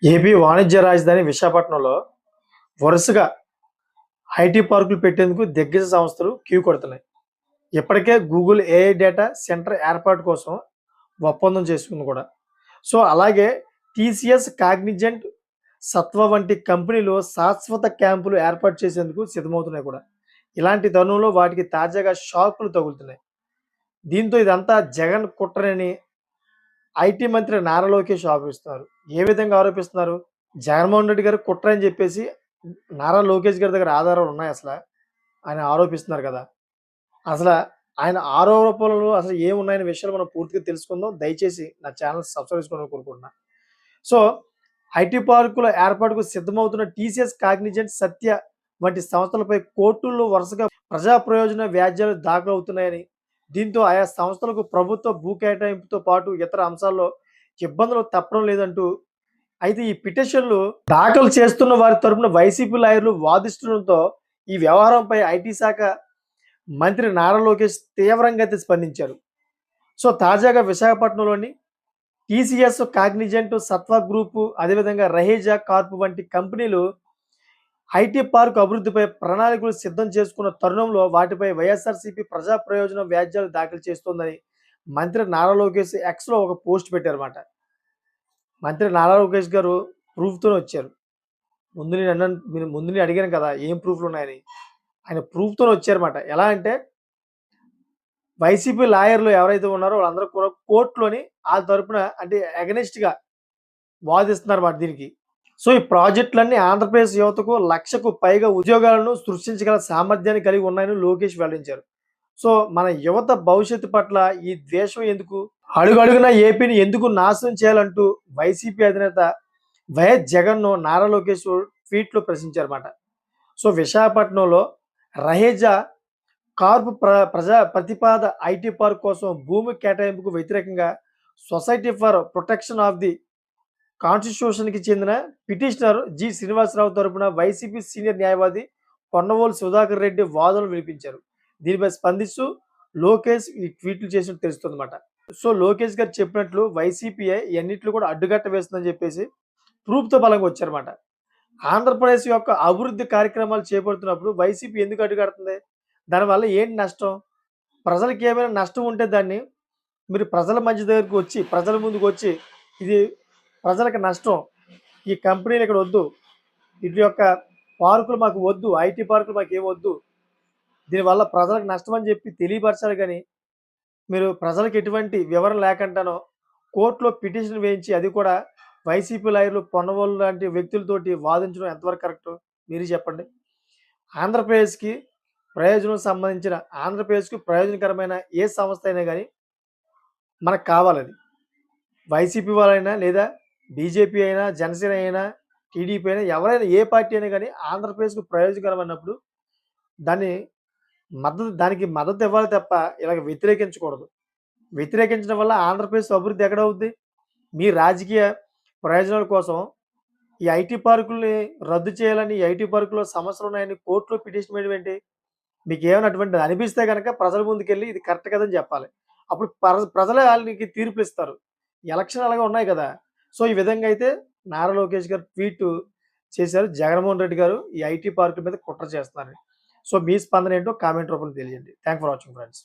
AP వాణిజ్య రాజధాని విశాఖపట్నంలో వరుసగా ఐటీ పార్కులు పెట్టేందుకు దిగ్గజ సంస్థలు క్యూ కొడుతున్నాయి. ఇప్పటికే గూగుల్ ఏఐ డేటా సెంటర్ ఏర్పాటు కోసం ఒప్పందం చేసుకుంది కూడా. సో అలాగే టీసీఎస్, కాగ్నిజెంట్, సత్వ వంటి కంపెనీలు శాశ్వత క్యాంపులు ఏర్పాటు చేసేందుకు సిద్ధమవుతున్నాయి కూడా. ఇలాంటి తరుణంలో వాటికి తాజాగా షాకులు తగులుతున్నాయి. దీంతో ఇదంతా జగన్ కుట్రని ఐటీ మంత్రి నారా లోకేష్ ఆరోపిస్తున్నారు. ఏ విధంగా ఆరోపిస్తున్నారు? జగన్మోహన్ రెడ్డి గారు కుట్ర అని చెప్పేసి నారా లోకేష్ గారి దగ్గర ఆధారాలు ఉన్నాయి అసల. ఆయన ఆరోపిస్తున్నారు కదా! అసల ఆయన ఆరోపణలు అసలు ఏమున్నాయనే విషయాలు మనం పూర్తిగా తెలుసుకుందాం. దయచేసి నా ఛానెల్ సబ్స్క్రైబ్ చేసుకోవాలని కోరుకుంటున్నా. సో, ఐటీ పార్కుల ఏర్పాటుకు సిద్ధమవుతున్న టీసీఎస్, కాగ్నిజెంట్, సత్య వంటి సంస్థలపై కోర్టుల్లో వరుసగా ప్రజా ప్రయోజన వ్యాజ్యాలు దాఖలవుతున్నాయని, దీంతో ఆయా సంస్థలకు ప్రభుత్వ భూ కేటాయింపుతో పాటు ఇతర అంశాల్లో ఇబ్బందులు తప్పడం లేదంటూ అయితే ఈ పిటిషన్లు దాఖలు చేస్తున్న వారి తరపున వైసీపీ లాయర్లు వాదిస్తుండటంతో ఈ వ్యవహారంపై ఐటీ శాఖ మంత్రి నారా లోకేష్ తీవ్రంగా అయితే స్పందించారు. సో తాజాగా విశాఖపట్నంలోని టీసీఎస్, కాగ్నిజెంట్, సత్వ గ్రూపు, అదేవిధంగా రహేజా కార్ప్ వంటి కంపెనీలు ఐటీ పార్క్ అభివృద్ధిపై ప్రణాళికలు సిద్ధం చేసుకున్న తరుణంలో వాటిపై వైఎస్ఆర్సీపీ ప్రజా ప్రయోజన వ్యాజ్యాలు దాఖలు చేస్తోందని మంత్రి నారా లోకేష్ ఎక్స్లో ఒక పోస్ట్ పెట్టారన్నమాట. మంత్రి నారా లోకేష్ గారు ప్రూఫ్‌తోనే వచ్చారు. ముందు నేను అడిగాను కదా! ఏం ప్రూఫ్‌లు ఉన్నాయని. ఆయన ప్రూఫ్‌తోనే వచ్చారన్నమాట. ఎలా అంటే వైసీపీ లాయర్‌లు ఎవరైతే ఉన్నారో వాళ్ళందరూ కూడా కోర్ట్‌లోని ఆళ్ళ తరపున అంటే అగైనెస్ట్‌గా వాదిస్తున్నారన్నమాట దీనికి. సో, ఈ ప్రాజెక్టులన్నీ ఆంధ్రప్రదేశ్ యువతకు 1,00,000కు పైగా ఉద్యోగాలను సృష్టించగల సామర్థ్యాన్ని కలిగి ఉన్నాయని లోకేష్ వెల్లడించారు. సో, మన యువత భవిష్యత్తు పట్ల ఈ ద్వేషం ఎందుకు? అడుగడుగునా ఏపీని ఎందుకు నాశనం చేయాలంటూ వైసీపీ అధినేత వైఎస్ జగన్‌ను నారా లోకేష్ ట్వీట్‌లో ప్రశ్నించారన్నమాట. సో, విశాఖపట్నంలో రహేజా కార్ప్ ప్రజా ప్రతిపాద ఐటీ పార్క్ కోసం భూమి కేటాయింపుకు వ్యతిరేకంగా society for protection of the కాన్స్టిట్యూషన్‌కి చెందిన పిటిషనర్ జి. శ్రీనివాసరావు తరపున వైసీపీ సీనియర్ న్యాయవాది పొన్నవోలు సుధాకర్ రెడ్డి వాదనలు వినిపించారు. దీనిపై స్పందిస్తూ లోకేష్ ఈ ట్వీట్లు చేసినట్టు తెలుస్తుందన్నమాట. సో, లోకేష్ గారు చెప్పినట్లు వైసీపీయే ఇయన్నిట్లు కూడా అడ్డుకట్ట వేస్తుందని చెప్పేసి ప్రూఫ్‌తో బలంగా వచ్చారన్నమాట. ఆంధ్రప్రదేశ్ యొక్క అభివృద్ధి కార్యక్రమాలు చేపడుతున్నప్పుడు వైసీపీ ఎందుకు అడ్డుకడుతుంది? దానివల్ల ఏంటి నష్టం? ప్రజలకి ఏమైనా నష్టం ఉంటే దాన్ని మీరు ప్రజల మధ్య దగ్గరికి వచ్చి, ప్రజల ముందుకొచ్చి ఇది ప్రజలకు నష్టం. ఈ కంపెనీలు ఇక్కడ వద్దు. వీటి యొక్క పార్కులు మాకు వద్దు. ఐటీ పార్కులు మాకేం వద్దు. దీనివల్ల ప్రజలకు నష్టం అని చెప్పి తెలియపరచాలి గానీ, మీరు ప్రజలకు ఎటువంటి వివరణ లేకుండానో కోర్టులో పిటిషన్ వేయించి అది కూడా వైసీపీ లాయర్లు పొన్నవోలు లాంటి వ్యక్తులతోటి వాదించడం ఎంతవరకు కరెక్టు? మీరే చెప్పండి. ఆంధ్రప్రదేశ్‌కి ప్రయోజనం సంబంధించిన ఆంధ్రప్రదేశ్‌కి ప్రయోజనకరమైన ఏ సంస్థ అయినా గానీ మనకు కావాలది. వైసీపీ వాళ్ళైనా లేదా బీజేపీ అయినా, జనసేన అయినా, టీడీపీ అయినా ఎవరైనా ఏ పార్టీ అయినా గానీ ఆంధ్రప్రదేశ్‌కి ప్రయోజనకరమన్నప్పుడు దాన్ని దానికి మద్దతు ఇవ్వాలి తప్ప ఇలాగ వ్యతిరేకించకూడదు. వ్యతిరేకించడం వల్ల ఆంధ్రప్రదేశ్ అభివృద్ధి ఎక్కడవుద్ది? మీ రాజకీయ ప్రయోజనాల కోసం ఈ ఐటీ పార్కుల్ని రద్దు చేయాలని, ఈ ఐటీ పార్కులో సమస్యలున్నాయని కోర్టులో పిటిషన్ వేయడం ఏంటి? మీకేమైనా అటువంటిది అనిపిస్తే గనక ప్రజల ముందుకెళ్ళి ఇది కరెక్ట్ కదని జెప్పాలి. అప్పుడు ప్రజలే ఆళ్ళకి తీర్పులిస్తారు. ఎలక్షన్ అలాగే ఉన్నాయి కదా! సో, ఈ విధంగా అయితే నారా లోకేష్ గారు ట్వీటు చేశారు. జగన్మోహన్ రెడ్డి గారు ఈ ఐటీ పార్కుల మీద కుట్ర చేస్తున్నారని. సో, మీ స్పందన ఏంటో కామెంట్ రూపంలో తెలియజేయండి. Thank for watching friends.